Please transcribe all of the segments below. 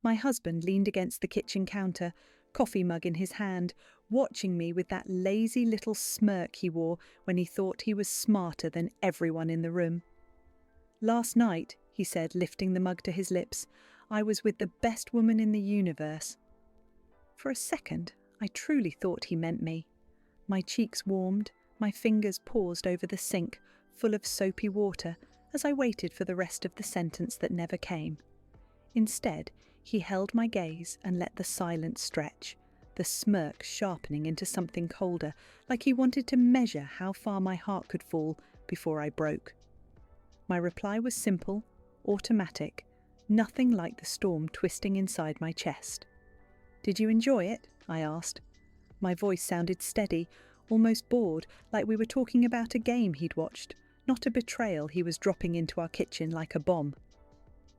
My husband leaned against the kitchen counter, coffee mug in his hand, watching me with that lazy little smirk he wore when he thought he was smarter than everyone in the room. "Last night," he said, lifting the mug to his lips, "I was with the best woman in the universe." For a second, I truly thought he meant me. My cheeks warmed, my fingers paused over the sink, full of soapy water, as I waited for the rest of the sentence that never came. Instead, he held my gaze and let the silence stretch, the smirk sharpening into something colder, like he wanted to measure how far my heart could fall before I broke. My reply was simple, automatic, nothing like the storm twisting inside my chest. "Did you enjoy it?" I asked. My voice sounded steady, almost bored, like we were talking about a game he'd watched, not a betrayal he was dropping into our kitchen like a bomb.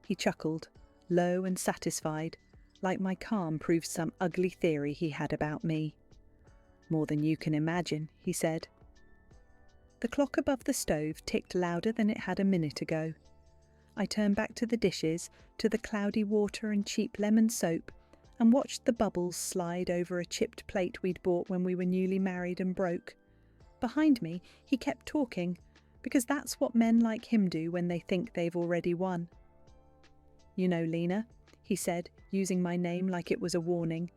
He chuckled, low and satisfied, like my calm proved some ugly theory he had about me. "More than you can imagine," he said. The clock above the stove ticked louder than it had a minute ago. I turned back to the dishes, to the cloudy water and cheap lemon soap, and watched the bubbles slide over a chipped plate we'd bought when we were newly married and broke. Behind me, he kept talking, because that's what men like him do when they think they've already won. "You know, Lena," he said, using my name like it was a warning,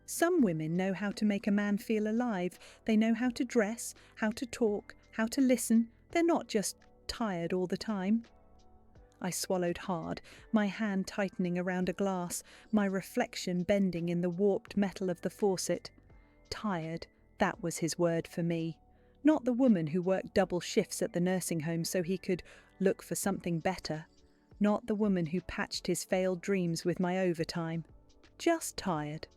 "some women know how to make a man feel alive. They know how to dress, how to talk, how to listen. They're not just tired all the time." I swallowed hard, my hand tightening around a glass, my reflection bending in the warped metal of the faucet. Tired, that was his word for me. Not the woman who worked double shifts at the nursing home so he could look for something better. Not the woman who patched his failed dreams with my overtime. Just tired.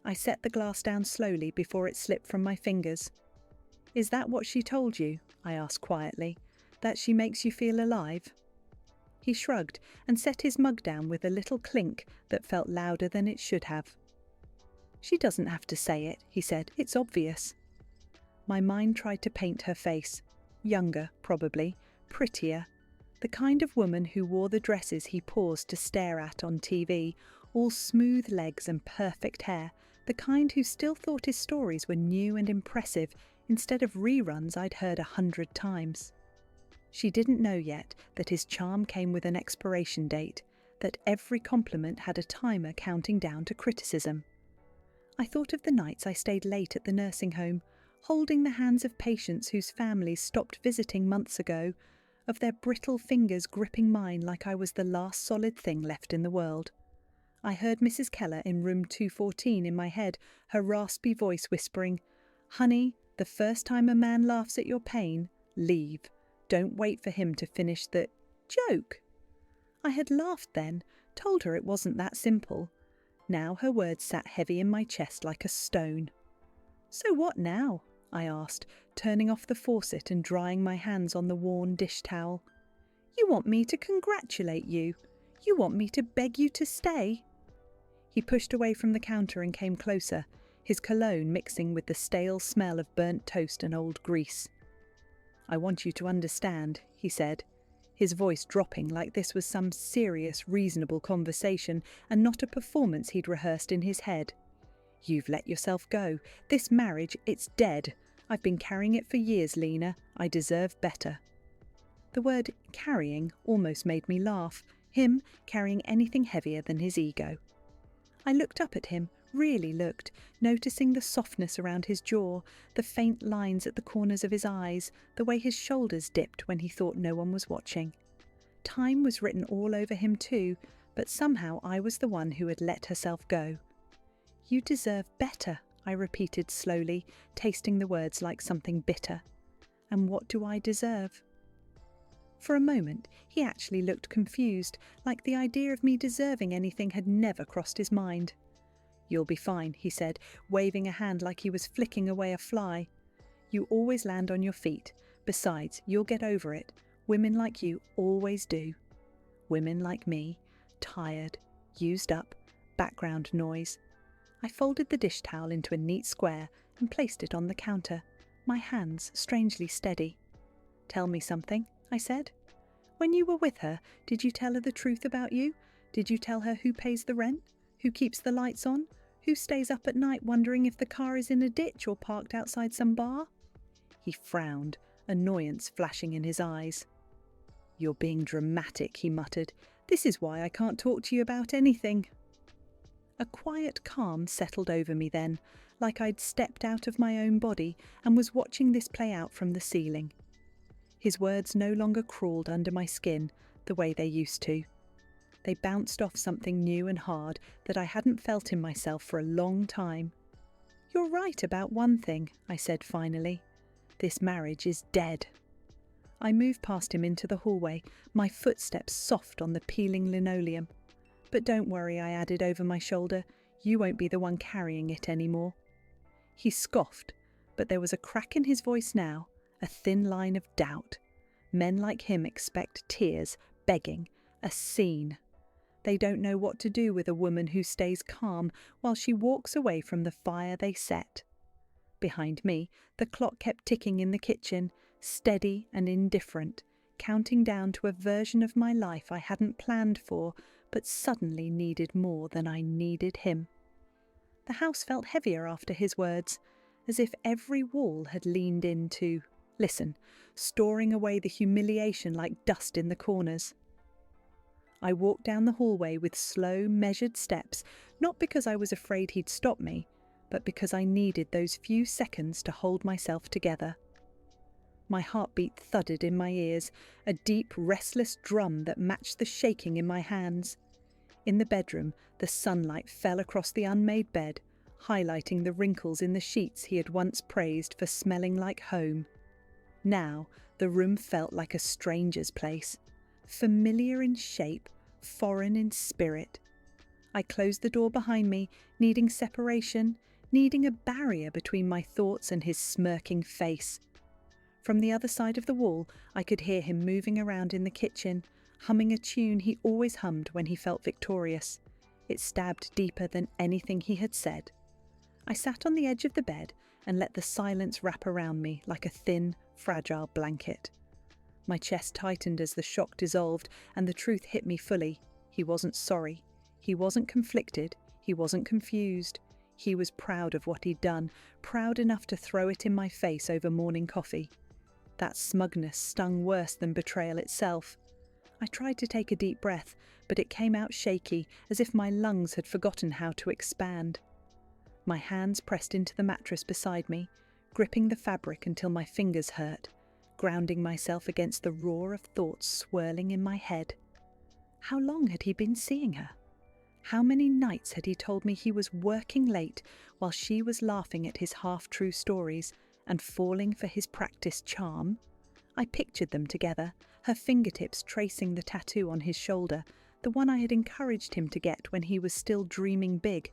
I set the glass down slowly before it slipped from my fingers. "Is that what she told you?" I asked quietly. "That she makes you feel alive?" He shrugged and set his mug down with a little clink that felt louder than it should have. "She doesn't have to say it," he said. "It's obvious." My mind tried to paint her face. Younger, probably. Prettier. The kind of woman who wore the dresses he paused to stare at on TV, all smooth legs and perfect hair, the kind who still thought his stories were new and impressive instead of reruns I'd heard 100 times. She didn't know yet that his charm came with an expiration date, that every compliment had a timer counting down to criticism. I thought of the nights I stayed late at the nursing home, holding the hands of patients whose families stopped visiting months ago, of their brittle fingers gripping mine like I was the last solid thing left in the world. I heard Mrs. Keller in room 214 in my head, her raspy voice whispering, "Honey, the first time a man laughs at your pain, leave. Don't wait for him to finish the joke." I had laughed then, told her it wasn't that simple. Now her words sat heavy in my chest like a stone. "So what now?" I asked, turning off the faucet and drying my hands on the worn dish towel. "You want me to congratulate you? You want me to beg you to stay?" He pushed away from the counter and came closer, his cologne mixing with the stale smell of burnt toast and old grease. "I want you to understand," he said, his voice dropping like this was some serious, reasonable conversation and not a performance he'd rehearsed in his head. "You've let yourself go. This marriage, it's dead. I've been carrying it for years, Lena. I deserve better." The word carrying almost made me laugh, him carrying anything heavier than his ego. I looked up at him, really looked, noticing the softness around his jaw, the faint lines at the corners of his eyes, the way his shoulders dipped when he thought no one was watching. Time was written all over him too, but somehow I was the one who had let herself go. "You deserve better," I repeated slowly, tasting the words like something bitter. "And what do I deserve?" For a moment, he actually looked confused, like the idea of me deserving anything had never crossed his mind. "You'll be fine," he said, waving a hand like he was flicking away a fly. "You always land on your feet. Besides, you'll get over it. Women like you always do." Women like me, tired, used up, background noise. I folded the dish towel into a neat square and placed it on the counter, my hands strangely steady. "Tell me something," I said. "When you were with her, did you tell her the truth about you? Did you tell her who pays the rent? Who keeps the lights on? Who stays up at night wondering if the car is in a ditch or parked outside some bar?" He frowned, annoyance flashing in his eyes. "You're being dramatic," he muttered. "This is why I can't talk to you about anything." A quiet calm settled over me then, like I'd stepped out of my own body and was watching this play out from the ceiling. His words no longer crawled under my skin the way they used to. They bounced off something new and hard that I hadn't felt in myself for a long time. "You're right about one thing," I said finally. "This marriage is dead." I moved past him into the hallway, my footsteps soft on the peeling linoleum. "But don't worry," I added over my shoulder, "you won't be the one carrying it anymore." He scoffed, but there was a crack in his voice now, a thin line of doubt. Men like him expect tears, begging, a scene. They don't know what to do with a woman who stays calm while she walks away from the fire they set. Behind me, the clock kept ticking in the kitchen, steady and indifferent, counting down to a version of my life I hadn't planned for, but suddenly needed more than I needed him. The house felt heavier after his words, as if every wall had leaned in to listen, storing away the humiliation like dust in the corners. I walked down the hallway with slow, measured steps, not because I was afraid he'd stop me, but because I needed those few seconds to hold myself together. My heartbeat thudded in my ears, a deep, restless drum that matched the shaking in my hands. In the bedroom, the sunlight fell across the unmade bed, highlighting the wrinkles in the sheets he had once praised for smelling like home. Now, the room felt like a stranger's place, familiar in shape, foreign in spirit. I closed the door behind me, needing separation, needing a barrier between my thoughts and his smirking face. From the other side of the wall, I could hear him moving around in the kitchen, humming a tune he always hummed when he felt victorious. It stabbed deeper than anything he had said. I sat on the edge of the bed and let the silence wrap around me like a thin, fragile blanket. My chest tightened as the shock dissolved and the truth hit me fully. He wasn't sorry. He wasn't conflicted. He wasn't confused. He was proud of what he'd done, proud enough to throw it in my face over morning coffee. That smugness stung worse than betrayal itself. I tried to take a deep breath, but it came out shaky, as if my lungs had forgotten how to expand. My hands pressed into the mattress beside me, gripping the fabric until my fingers hurt, grounding myself against the roar of thoughts swirling in my head. How long had he been seeing her? How many nights had he told me he was working late while she was laughing at his half-true stories and falling for his practiced charm? I pictured them together, her fingertips tracing the tattoo on his shoulder, the one I had encouraged him to get when he was still dreaming big.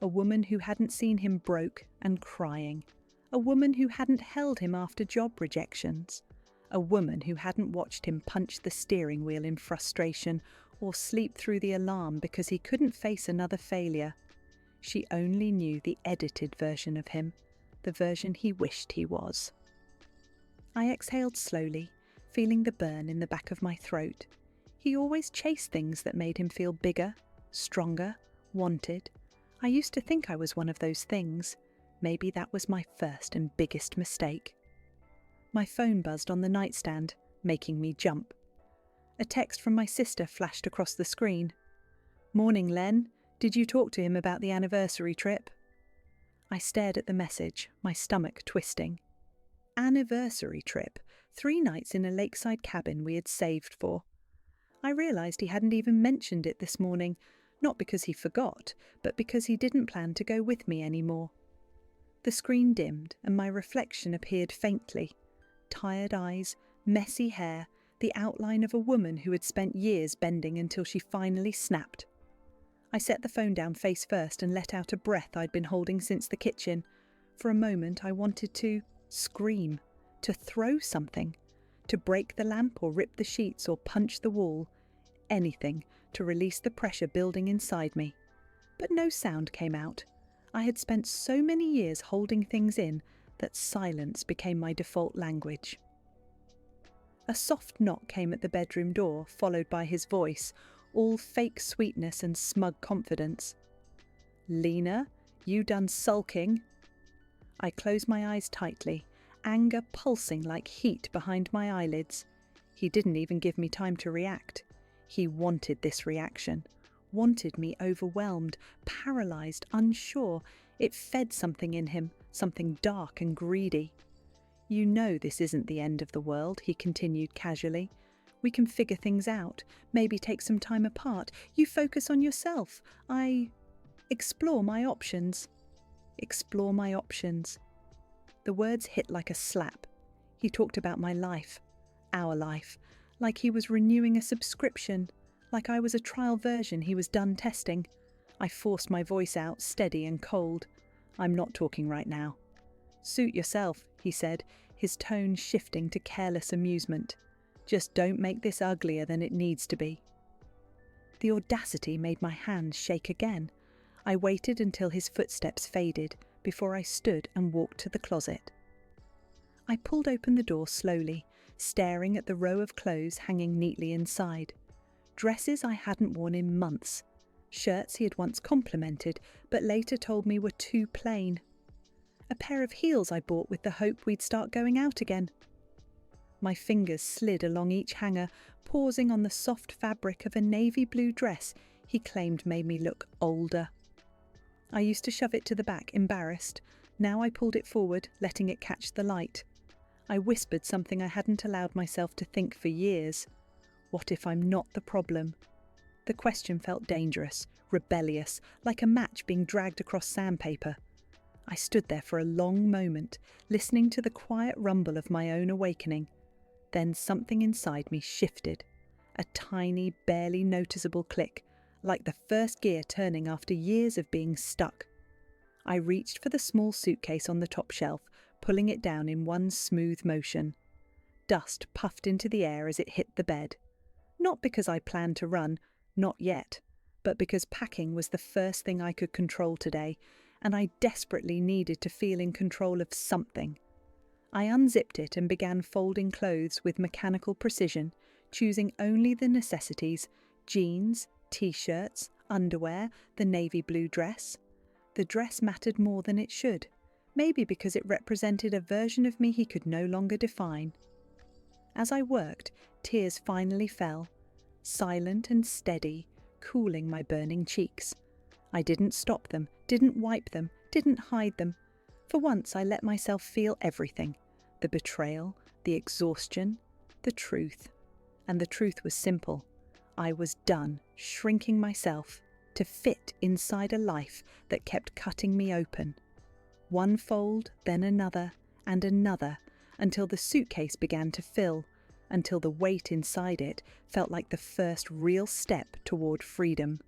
A woman who hadn't seen him broke and crying. A woman who hadn't held him after job rejections. A woman who hadn't watched him punch the steering wheel in frustration or sleep through the alarm because he couldn't face another failure. She only knew the edited version of him, the version he wished he was. I exhaled slowly, feeling the burn in the back of my throat. He always chased things that made him feel bigger, stronger, wanted. I used to think I was one of those things. Maybe that was my first and biggest mistake. My phone buzzed on the nightstand, making me jump. A text from my sister flashed across the screen. "Morning, Len. Did you talk to him about the anniversary trip?" I stared at the message, my stomach twisting. Anniversary trip, 3 nights in a lakeside cabin we had saved for. I realised he hadn't even mentioned it this morning, not because he forgot, but because he didn't plan to go with me anymore. The screen dimmed and my reflection appeared faintly. Tired eyes, messy hair, the outline of a woman who had spent years bending until she finally snapped. I set the phone down face first and let out a breath I'd been holding since the kitchen. For a moment I wanted to scream, to throw something, to break the lamp or rip the sheets or punch the wall. Anything to release the pressure building inside me. But no sound came out. I had spent so many years holding things in that silence became my default language. A soft knock came at the bedroom door, followed by his voice, all fake sweetness and smug confidence. "Lena, you done sulking?" I closed my eyes tightly, anger pulsing like heat behind my eyelids. He didn't even give me time to react. He wanted this reaction, wanted me overwhelmed, paralyzed, unsure. It fed something in him, something dark and greedy. "You know this isn't the end of the world," he continued casually. "We can figure things out, maybe take some time apart. You focus on yourself. Explore my options." Explore my options. The words hit like a slap. He talked about my life, our life, like he was renewing a subscription, like I was a trial version he was done testing. I forced my voice out, steady and cold. "I'm not talking right now." "Suit yourself," he said, his tone shifting to careless amusement. "Just don't make this uglier than it needs to be." The audacity made my hands shake again. I waited until his footsteps faded before I stood and walked to the closet. I pulled open the door slowly, staring at the row of clothes hanging neatly inside. Dresses I hadn't worn in months. Shirts he had once complimented, but later told me were too plain. A pair of heels I bought with the hope we'd start going out again. My fingers slid along each hanger, pausing on the soft fabric of a navy blue dress he claimed made me look older. I used to shove it to the back, embarrassed. Now I pulled it forward, letting it catch the light. I whispered something I hadn't allowed myself to think for years. What if I'm not the problem? The question felt dangerous, rebellious, like a match being dragged across sandpaper. I stood there for a long moment, listening to the quiet rumble of my own awakening. Then something inside me shifted. A tiny, barely noticeable click, like the first gear turning after years of being stuck. I reached for the small suitcase on the top shelf, pulling it down in one smooth motion. Dust puffed into the air as it hit the bed. Not because I planned to run, not yet, but because packing was the first thing I could control today, and I desperately needed to feel in control of something. I unzipped it and began folding clothes with mechanical precision, choosing only the necessities: jeans, t-shirts, underwear, the navy blue dress. The dress mattered more than it should, maybe because it represented a version of me he could no longer define. As I worked, tears finally fell, silent and steady, cooling my burning cheeks. I didn't stop them, didn't wipe them, didn't hide them. For once I let myself feel everything: the betrayal, the exhaustion, the truth. And the truth was simple. I was done shrinking myself to fit inside a life that kept cutting me open. One fold, then another, and another, until the suitcase began to fill, until the weight inside it felt like the first real step toward freedom.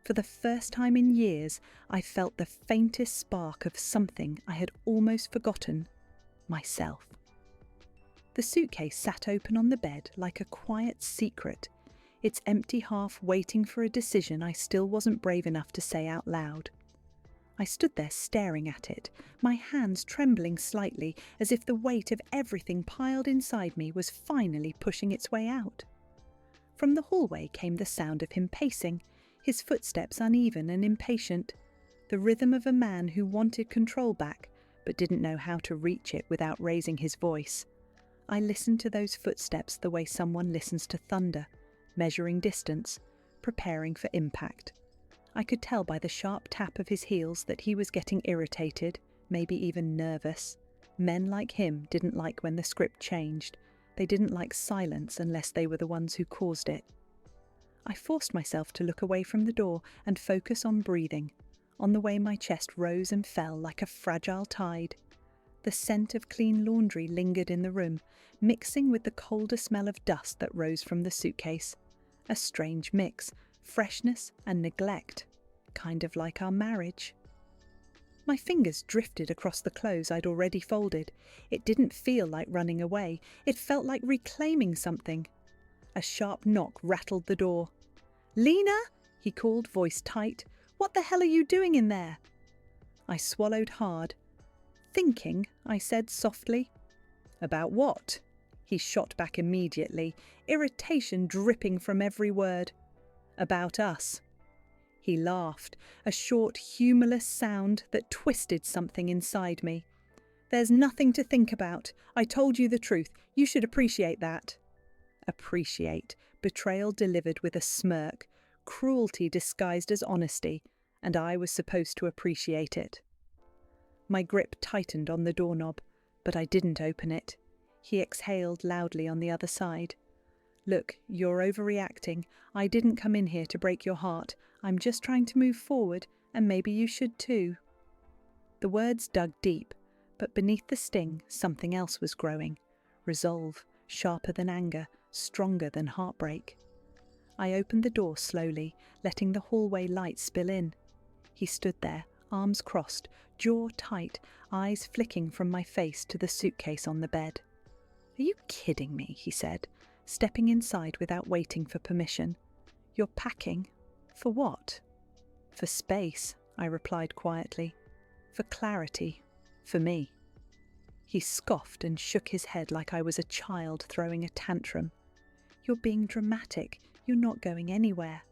For the first time in years, I felt the faintest spark of something I had almost forgotten: myself. The suitcase sat open on the bed like a quiet secret, its empty half waiting for a decision I still wasn't brave enough to say out loud. I stood there staring at it, my hands trembling slightly as if the weight of everything piled inside me was finally pushing its way out. From the hallway came the sound of him pacing, his footsteps uneven and impatient, the rhythm of a man who wanted control back but didn't know how to reach it without raising his voice. I listened to those footsteps the way someone listens to thunder, measuring distance, preparing for impact. I could tell by the sharp tap of his heels that he was getting irritated, maybe even nervous. Men like him didn't like when the script changed. They didn't like silence unless they were the ones who caused it. I forced myself to look away from the door and focus on breathing, on the way my chest rose and fell like a fragile tide. The scent of clean laundry lingered in the room, mixing with the colder smell of dust that rose from the suitcase. A strange mix, freshness and neglect, kind of like our marriage. My fingers drifted across the clothes I'd already folded. It didn't feel like running away. It felt like reclaiming something. A sharp knock rattled the door. "Lena?" he called, voice tight. "What the hell are you doing in there?" I swallowed hard. "Thinking," I said softly. "About what?" He shot back immediately, irritation dripping from every word. About us. He laughed, a short, humourless sound that twisted something inside me. There's nothing to think about. I told you the truth. You should appreciate that. Appreciate. Betrayal delivered with a smirk. Cruelty disguised as honesty. And I was supposed to appreciate it. My grip tightened on the doorknob, but I didn't open it. He exhaled loudly on the other side. Look, you're overreacting. I didn't come in here to break your heart. I'm just trying to move forward, and maybe you should too. The words dug deep, but beneath the sting, something else was growing. Resolve, sharper than anger, stronger than heartbreak. I opened the door slowly, letting the hallway light spill in. He stood there, arms crossed, jaw tight, eyes flicking from my face to the suitcase on the bed. Are you kidding me? He said, stepping inside without waiting for permission. You're packing? For what? For space, I replied quietly. For clarity. For me. He scoffed and shook his head like I was a child throwing a tantrum. You're being dramatic. You're not going anywhere.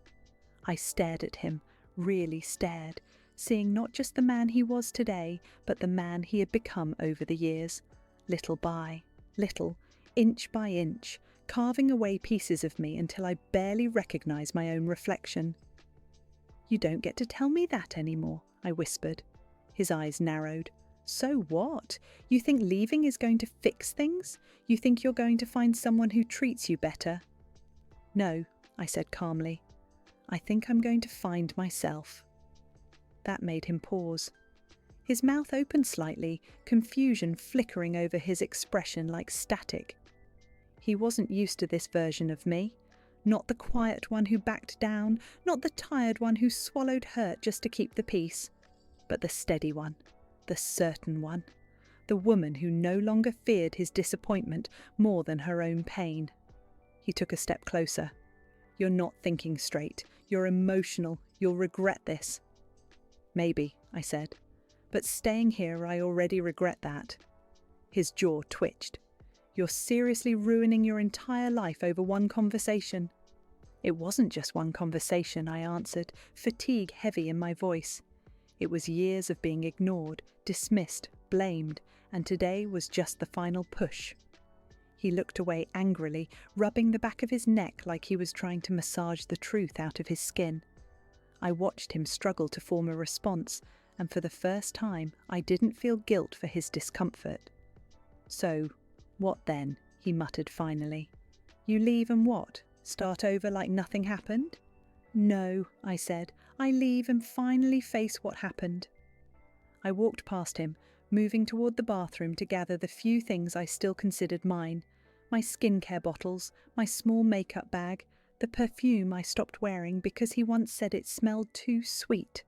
I stared at him, really stared, seeing not just the man he was today, but the man he had become over the years. Little by little, inch by inch, carving away pieces of me until I barely recognized my own reflection. You don't get to tell me that anymore, I whispered. His eyes narrowed. So what? You think leaving is going to fix things? You think you're going to find someone who treats you better? No, I said calmly. I think I'm going to find myself. That made him pause. His mouth opened slightly, confusion flickering over his expression like static. He wasn't used to this version of me. Not the quiet one who backed down, not the tired one who swallowed hurt just to keep the peace, but the steady one, the certain one, the woman who no longer feared his disappointment more than her own pain. He took a step closer. You're not thinking straight. You're emotional. You'll regret this. Maybe, I said. But staying here, I already regret that. His jaw twitched. You're seriously ruining your entire life over one conversation. It wasn't just one conversation, I answered, fatigue heavy in my voice. It was years of being ignored, dismissed, blamed, and today was just the final push. He looked away angrily, rubbing the back of his neck like he was trying to massage the truth out of his skin. I watched him struggle to form a response, and for the first time I didn't feel guilt for his discomfort. So, what then? He muttered finally. You leave and what? Start over like nothing happened? No, I said. I leave and finally face what happened. I walked past him, moving toward the bathroom to gather the few things I still considered mine. My skincare bottles, my small makeup bag, the perfume I stopped wearing because he once said it smelled too sweet.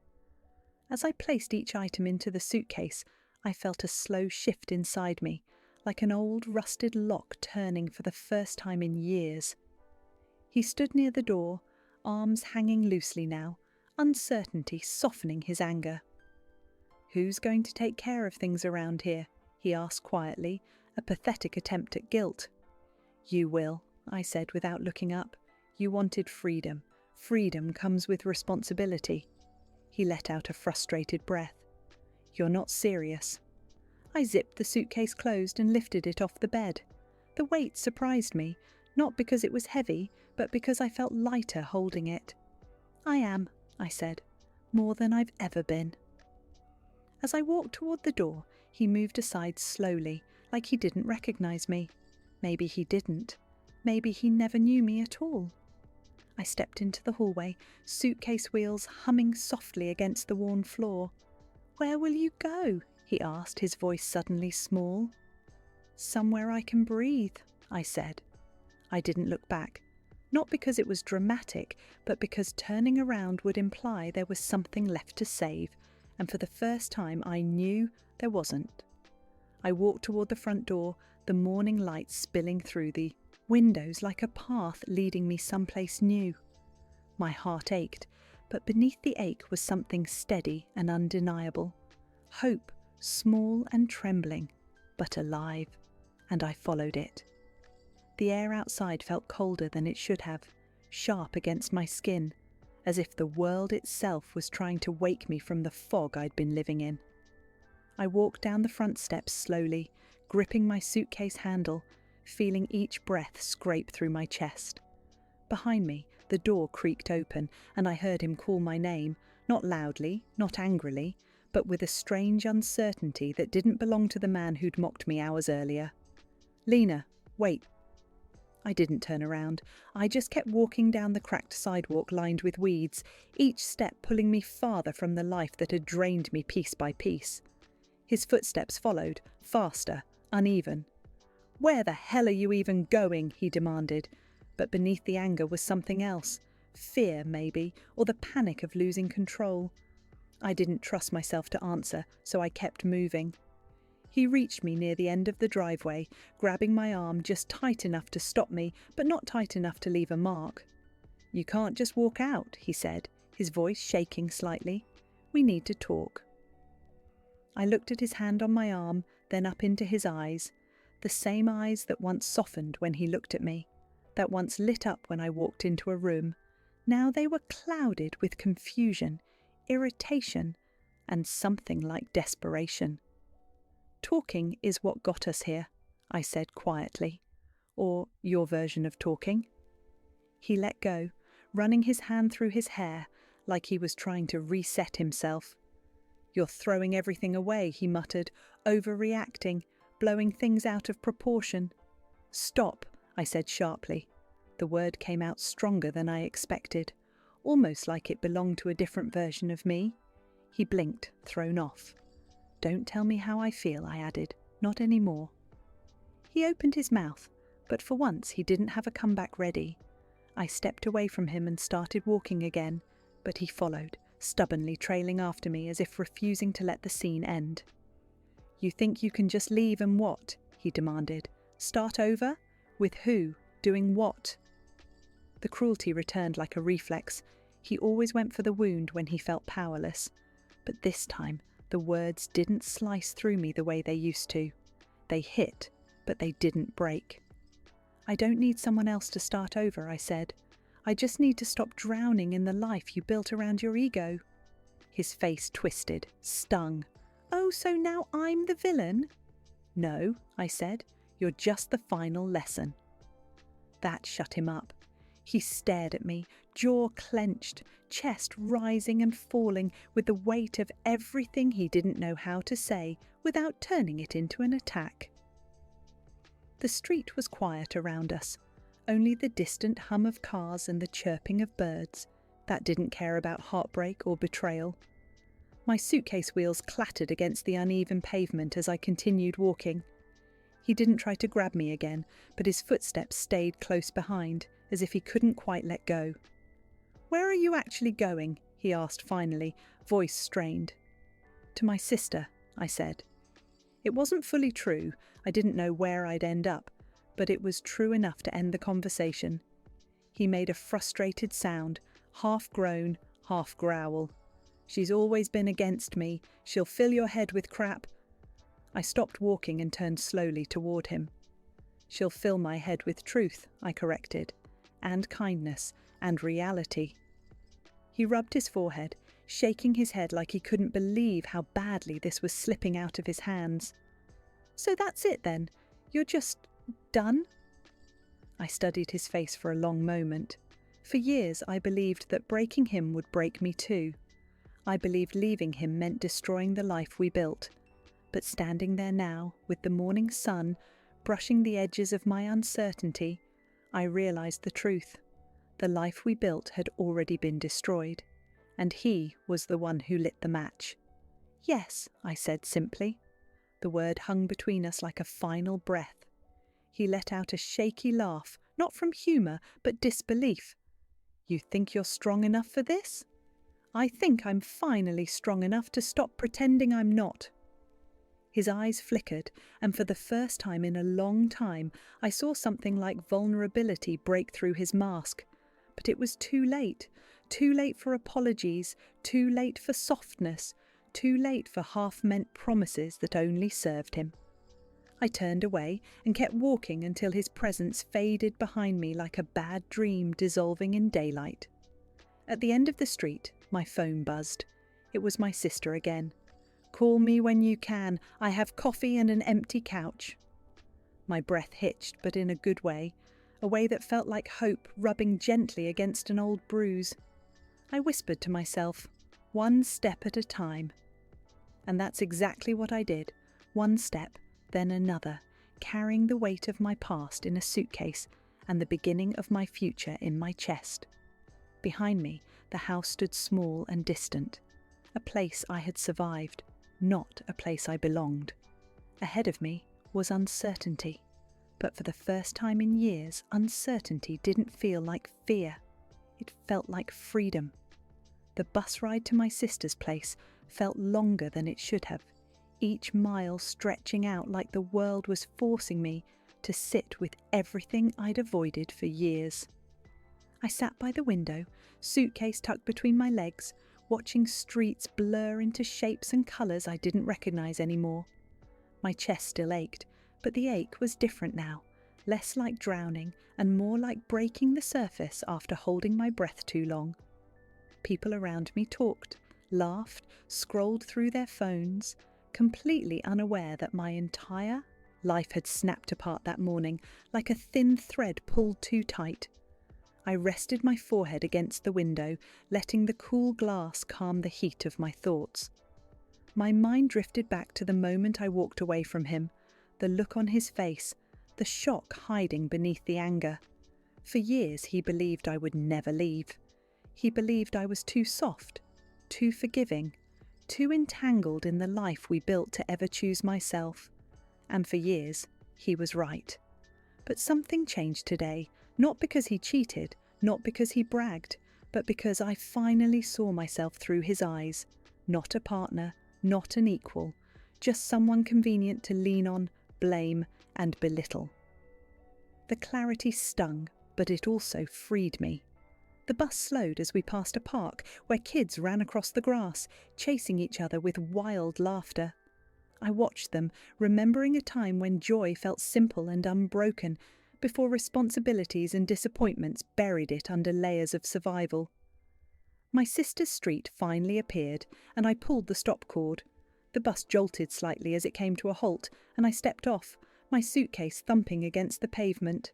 As I placed each item into the suitcase, I felt a slow shift inside me, like an old rusted lock turning for the first time in years. He stood near the door, arms hanging loosely now, uncertainty softening his anger. Who's going to take care of things around here? He asked quietly, a pathetic attempt at guilt. You will, I said without looking up. You wanted freedom. Freedom comes with responsibility. He let out a frustrated breath. You're not serious. I zipped the suitcase closed and lifted it off the bed. The weight surprised me, not because it was heavy, but because I felt lighter holding it. I am, I said, more than I've ever been. As I walked toward the door, he moved aside slowly, like he didn't recognize me. Maybe he didn't. Maybe he never knew me at all. I stepped into the hallway, suitcase wheels humming softly against the worn floor. Where will you go? He asked, his voice suddenly small. Somewhere I can breathe, I said. I didn't look back, not because it was dramatic, but because turning around would imply there was something left to save, and for the first time I knew there wasn't. I walked toward the front door, the morning light spilling through the windows like a path leading me someplace new. My heart ached, but beneath the ache was something steady and undeniable. Hope, small and trembling, but alive, and I followed it. The air outside felt colder than it should have, sharp against my skin, as if the world itself was trying to wake me from the fog I'd been living in. I walked down the front steps slowly, gripping my suitcase handle, feeling each breath scrape through my chest. Behind me, the door creaked open, and I heard him call my name, not loudly, not angrily, but with a strange uncertainty that didn't belong to the man who'd mocked me hours earlier. "Lena, wait." I didn't turn around. I just kept walking down the cracked sidewalk lined with weeds, each step pulling me farther from the life that had drained me piece by piece. His footsteps followed, faster, uneven. "Where the hell are you even going?" he demanded. But beneath the anger was something else. Fear, maybe, or the panic of losing control. I didn't trust myself to answer, so I kept moving. He reached me near the end of the driveway, grabbing my arm just tight enough to stop me, but not tight enough to leave a mark. "You can't just walk out," he said, his voice shaking slightly. "We need to talk." I looked at his hand on my arm, then up into his eyes, the same eyes that once softened when he looked at me, that once lit up when I walked into a room. Now they were clouded with confusion, irritation, and something like desperation. "Talking is what got us here," I said quietly. "Or your version of talking." He let go, running his hand through his hair, like he was trying to reset himself. "You're throwing everything away," he muttered, overreacting, blowing things out of proportion. "Stop," I said sharply. The word came out stronger than I expected, almost like it belonged to a different version of me. He blinked, thrown off. "Don't tell me how I feel," I added. "Not anymore." He opened his mouth, but for once he didn't have a comeback ready. I stepped away from him and started walking again, but he followed, stubbornly trailing after me as if refusing to let the scene end. "You think you can just leave and what?" he demanded. "Start over? With who? Doing what?" The cruelty returned like a reflex. He always went for the wound when he felt powerless. But this time, the words didn't slice through me the way they used to. They hit, but they didn't break. "I don't need someone else to start over," I said. "I just need to stop drowning in the life you built around your ego." His face twisted, stung. "Oh, so now I'm the villain?" "No," I said. "You're just the final lesson." That shut him up. He stared at me, jaw clenched, chest rising and falling with the weight of everything he didn't know how to say without turning it into an attack. The street was quiet around us, only the distant hum of cars and the chirping of birds that didn't care about heartbreak or betrayal. My suitcase wheels clattered against the uneven pavement as I continued walking. He didn't try to grab me again, but his footsteps stayed close behind, as if he couldn't quite let go. "Where are you actually going?" he asked finally, voice strained. "To my sister," I said. It wasn't fully true. I didn't know where I'd end up, but it was true enough to end the conversation. He made a frustrated sound, half groan, half growl. "She's always been against me. She'll fill your head with crap." I stopped walking and turned slowly toward him. "She'll fill my head with truth," I corrected, "and kindness, and reality." He rubbed his forehead, shaking his head like he couldn't believe how badly this was slipping out of his hands. "So that's it then? You're just done?" I studied his face for a long moment. For years I believed that breaking him would break me too. I believed leaving him meant destroying the life we built. But standing there now, with the morning sun brushing the edges of my uncertainty, I realized the truth. The life we built had already been destroyed, and he was the one who lit the match. "Yes," I said simply. The word hung between us like a final breath. He let out a shaky laugh, not from humour, but disbelief. "You think you're strong enough for this?" "I think I'm finally strong enough to stop pretending I'm not." His eyes flickered, and for the first time in a long time, I saw something like vulnerability break through his mask. But it was too late for apologies, too late for softness, too late for half-meant promises that only served him. I turned away and kept walking until his presence faded behind me like a bad dream dissolving in daylight. At the end of the street, my phone buzzed. It was my sister again. "Call me when you can. I have coffee and an empty couch." My breath hitched, but in a good way, a way that felt like hope rubbing gently against an old bruise. I whispered to myself, one step at a time. And that's exactly what I did. One step, then another, carrying the weight of my past in a suitcase and the beginning of my future in my chest. Behind me, the house stood small and distant, a place I had survived, not a place I belonged. Ahead of me was uncertainty, but for the first time in years, uncertainty didn't feel like fear. It felt like freedom. The bus ride to my sister's place felt longer than it should have, each mile stretching out like the world was forcing me to sit with everything I'd avoided for years. I sat by the window, suitcase tucked between my legs, watching streets blur into shapes and colours I didn't recognise anymore. My chest still ached, but the ache was different now, less like drowning and more like breaking the surface after holding my breath too long. People around me talked, laughed, scrolled through their phones, completely unaware that my entire life had snapped apart that morning like a thin thread pulled too tight. I rested my forehead against the window, letting the cool glass calm the heat of my thoughts. My mind drifted back to the moment I walked away from him, the look on his face, the shock hiding beneath the anger. For years he believed I would never leave. He believed I was too soft, too forgiving, too entangled in the life we built to ever choose myself. And for years, he was right. But something changed today, not because he cheated, not because he bragged, but because I finally saw myself through his eyes. Not a partner, not an equal, just someone convenient to lean on, blame, and belittle. The clarity stung, but it also freed me. The bus slowed as we passed a park where kids ran across the grass, chasing each other with wild laughter. I watched them, remembering a time when joy felt simple and unbroken, before responsibilities and disappointments buried it under layers of survival. My sister's street finally appeared, and I pulled the stop cord. The bus jolted slightly as it came to a halt, and I stepped off, my suitcase thumping against the pavement.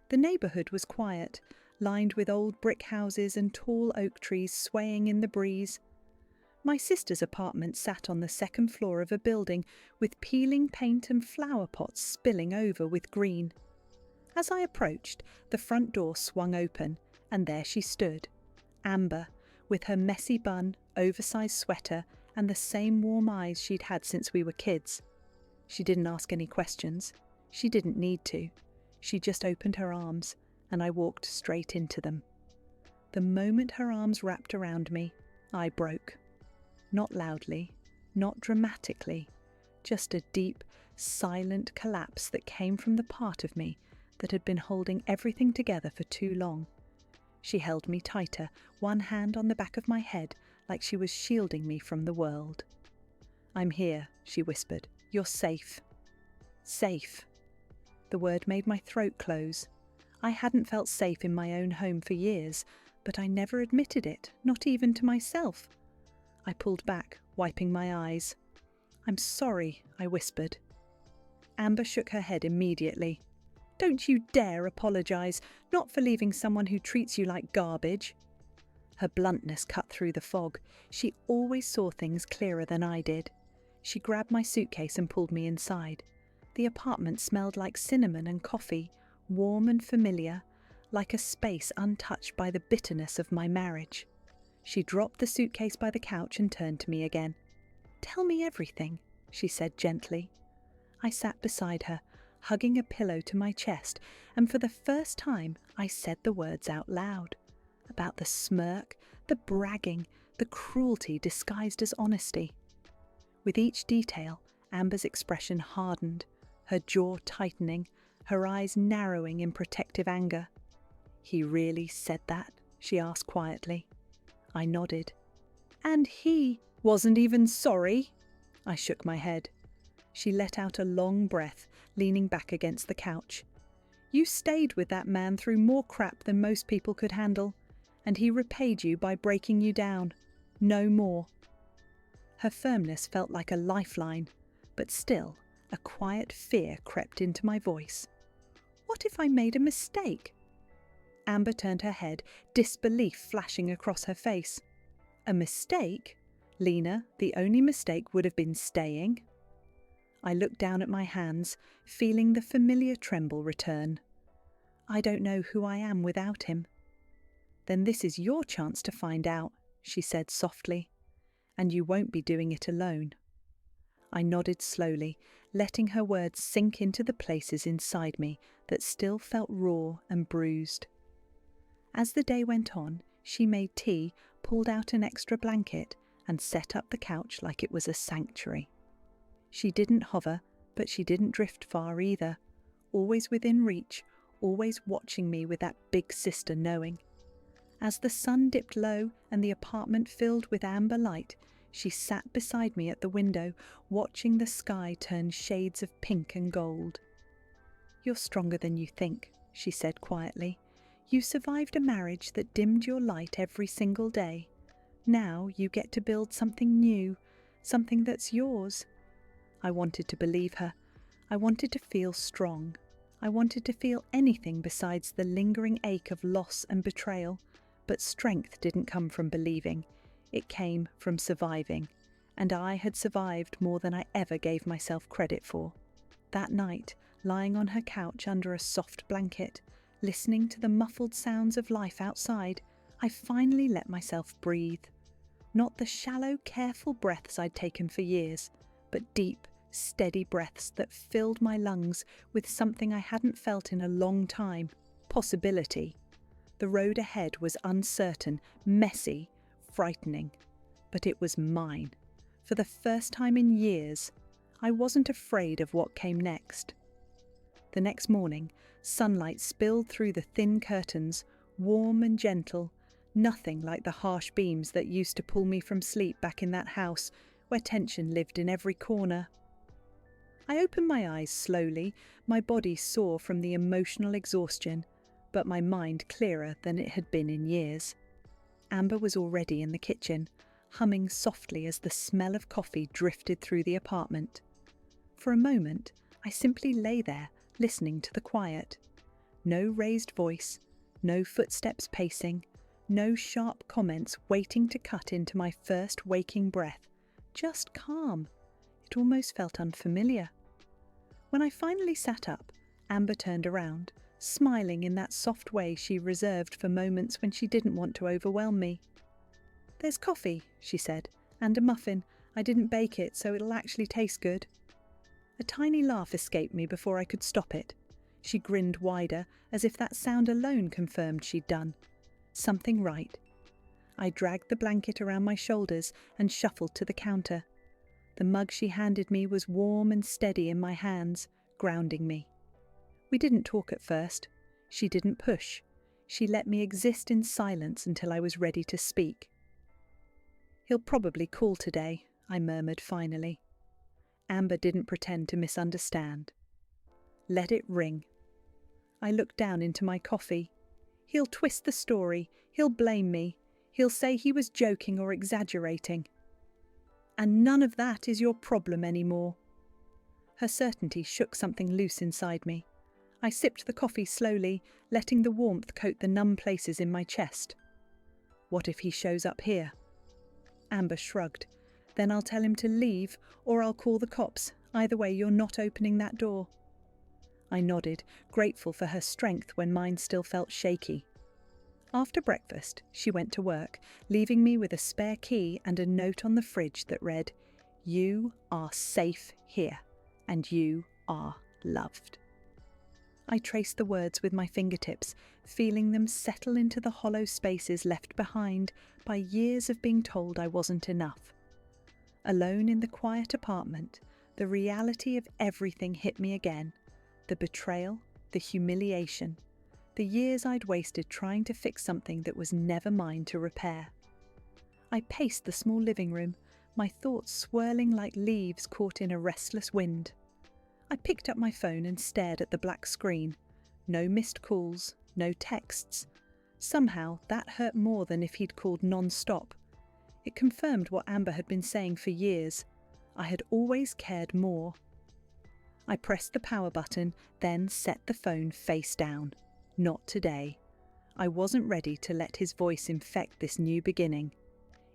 The neighbourhood was quiet, lined with old brick houses and tall oak trees swaying in the breeze. My sister's apartment sat on the second floor of a building with peeling paint and flower pots spilling over with green. As I approached, the front door swung open, and there she stood, Amber, with her messy bun, oversized sweater, and the same warm eyes she'd had since we were kids. She didn't ask any questions. She didn't need to. She just opened her arms, and I walked straight into them. The moment her arms wrapped around me, I broke. Not loudly, not dramatically, just a deep, silent collapse that came from the part of me that had been holding everything together for too long. She held me tighter, one hand on the back of my head, like she was shielding me from the world. "I'm here," she whispered. "You're safe." Safe. The word made my throat close. I hadn't felt safe in my own home for years, but I never admitted it, not even to myself. I pulled back, wiping my eyes. "I'm sorry," I whispered. Amber shook her head immediately. "Don't you dare apologise, not for leaving someone who treats you like garbage." Her bluntness cut through the fog. She always saw things clearer than I did. She grabbed my suitcase and pulled me inside. The apartment smelled like cinnamon and coffee, warm and familiar, like a space untouched by the bitterness of my marriage. She dropped the suitcase by the couch and turned to me again. "Tell me everything," she said gently. I sat beside her, hugging a pillow to my chest, and for the first time I said the words out loud. About the smirk, the bragging, the cruelty disguised as honesty. With each detail, Amber's expression hardened, her jaw tightening, her eyes narrowing in protective anger. "He really said that?" she asked quietly. I nodded. "And he wasn't even sorry?" I shook my head. She let out a long breath, leaning back against the couch. "You stayed with that man through more crap than most people could handle, and he repaid you by breaking you down. No more." Her firmness felt like a lifeline, but still a quiet fear crept into my voice. What if I made a mistake? Amber turned her head, disbelief flashing across her face. A mistake? Lena, the only mistake would have been staying. I looked down at my hands, feeling the familiar tremble return. I don't know who I am without him. Then this is your chance to find out, she said softly, and you won't be doing it alone. I nodded slowly, letting her words sink into the places inside me that still felt raw and bruised. As the day went on, she made tea, pulled out an extra blanket, and set up the couch like it was a sanctuary. She didn't hover, but she didn't drift far either, always within reach, always watching me with that big sister knowing. As the sun dipped low and the apartment filled with amber light, she sat beside me at the window, watching the sky turn shades of pink and gold. "You're stronger than you think," she said quietly. "You survived a marriage that dimmed your light every single day. Now you get to build something new, something that's yours." I wanted to believe her. I wanted to feel strong. I wanted to feel anything besides the lingering ache of loss and betrayal. But strength didn't come from believing. It came from surviving. And I had survived more than I ever gave myself credit for. That night, lying on her couch under a soft blanket, listening to the muffled sounds of life outside, I finally let myself breathe. Not the shallow, careful breaths I'd taken for years, but deep, steady breaths that filled my lungs with something I hadn't felt in a long time: possibility. The road ahead was uncertain, messy, frightening, but it was mine. For the first time in years, I wasn't afraid of what came next. The next morning, sunlight spilled through the thin curtains, warm and gentle, nothing like the harsh beams that used to pull me from sleep back in that house where tension lived in every corner. I opened my eyes slowly, my body sore from the emotional exhaustion, but my mind clearer than it had been in years. Amber was already in the kitchen, humming softly as the smell of coffee drifted through the apartment. For a moment, I simply lay there, listening to the quiet. No raised voice, no footsteps pacing, no sharp comments waiting to cut into my first waking breath. Just calm. It almost felt unfamiliar. When I finally sat up, Amber turned around, smiling in that soft way she reserved for moments when she didn't want to overwhelm me. "There's coffee," she said, "and a muffin. I didn't bake it, so it'll actually taste good." A tiny laugh escaped me before I could stop it. She grinned wider, as if that sound alone confirmed she'd done something right. I dragged the blanket around my shoulders and shuffled to the counter. The mug she handed me was warm and steady in my hands, grounding me. We didn't talk at first. She didn't push. She let me exist in silence until I was ready to speak. "He'll probably call today," I murmured finally. Amber didn't pretend to misunderstand. "Let it ring." I looked down into my coffee. "He'll twist the story. He'll blame me. He'll say he was joking or exaggerating. And none of that is your problem anymore." Her certainty shook something loose inside me. I sipped the coffee slowly, letting the warmth coat the numb places in my chest. "What if he shows up here?" Amber shrugged. "Then I'll tell him to leave, or I'll call the cops. Either way, you're not opening that door." I nodded, grateful for her strength when mine still felt shaky. After breakfast, she went to work, leaving me with a spare key and a note on the fridge that read, "You are safe here, and you are loved." I traced the words with my fingertips, feeling them settle into the hollow spaces left behind by years of being told I wasn't enough. Alone in the quiet apartment, the reality of everything hit me again. The betrayal, the humiliation, the years I'd wasted trying to fix something that was never mine to repair. I paced the small living room, my thoughts swirling like leaves caught in a restless wind. I picked up my phone and stared at the black screen. No missed calls, no texts. Somehow, that hurt more than if he'd called non-stop. It confirmed what Amber had been saying for years. I had always cared more. I pressed the power button, then set the phone face down. Not today. I wasn't ready to let his voice infect this new beginning.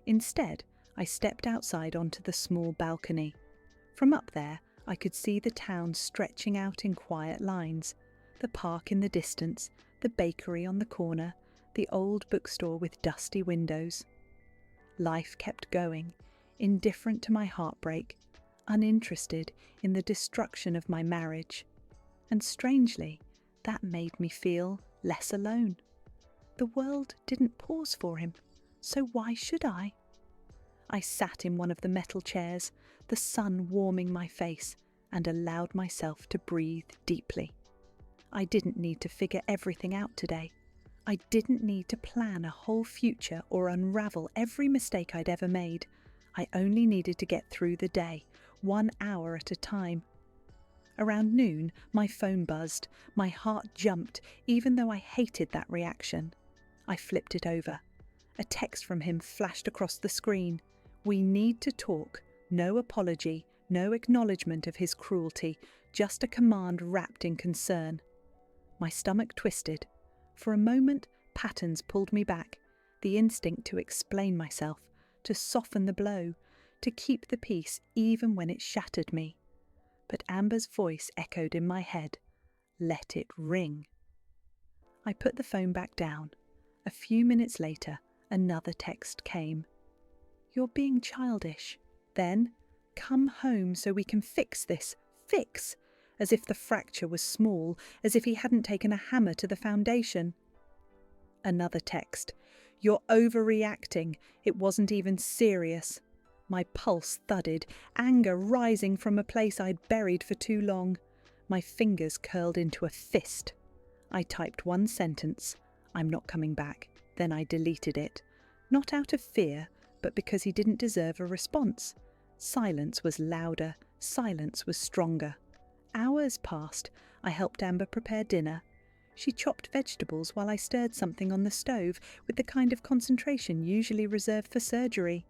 Instead, I stepped outside onto the small balcony. From up there, I could see the town stretching out in quiet lines, the park in the distance, the bakery on the corner, the old bookstore with dusty windows. Life kept going, indifferent to my heartbreak, uninterested in the destruction of my marriage. And strangely, that made me feel less alone. The world didn't pause for him, so why should I? I sat in one of the metal chairs, the sun warming my face, and allowed myself to breathe deeply. I didn't need to figure everything out today. I didn't need to plan a whole future or unravel every mistake I'd ever made. I only needed to get through the day, 1 hour at a time. Around noon, my phone buzzed. My heart jumped, even though I hated that reaction. I flipped it over. A text from him flashed across the screen. We need to talk. No apology, no acknowledgement of his cruelty, just a command wrapped in concern. My stomach twisted. For a moment, patterns pulled me back, the instinct to explain myself, to soften the blow, to keep the peace even when it shattered me. But Amber's voice echoed in my head. Let it ring. I put the phone back down. A few minutes later, another text came. You're being childish. Then, come home so we can fix this. Fix! As if the fracture was small, as if he hadn't taken a hammer to the foundation. Another text. You're overreacting. It wasn't even serious. My pulse thudded, anger rising from a place I'd buried for too long. My fingers curled into a fist. I typed one sentence. I'm not coming back. Then I deleted it. Not out of fear, but because he didn't deserve a response. Silence was louder. Silence was stronger. Hours passed. I helped Amber prepare dinner. She chopped vegetables while I stirred something on the stove with the kind of concentration usually reserved for surgery.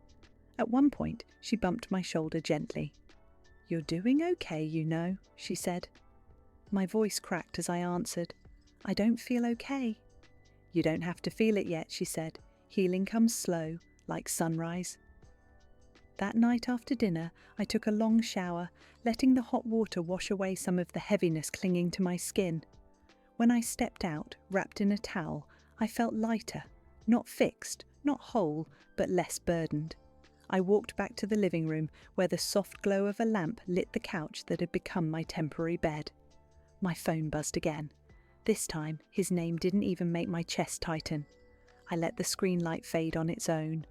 At one point, she bumped my shoulder gently. You're doing okay, you know, she said. My voice cracked as I answered. I don't feel okay. You don't have to feel it yet, she said. Healing comes slow, like sunrise. That night after dinner, I took a long shower, letting the hot water wash away some of the heaviness clinging to my skin. When I stepped out, wrapped in a towel, I felt lighter, not fixed, not whole, but less burdened. I walked back to the living room, where the soft glow of a lamp lit the couch that had become my temporary bed. My phone buzzed again. This time, his name didn't even make my chest tighten. I let the screen light fade on its own.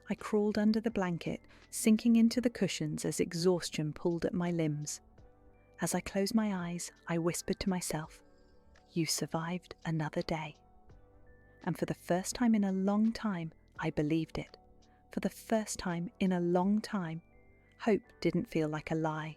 I crawled under the blanket, sinking into the cushions as exhaustion pulled at my limbs. As I closed my eyes, I whispered to myself, You survived another day. And for the first time in a long time, I believed it. For the first time in a long time, hope didn't feel like a lie.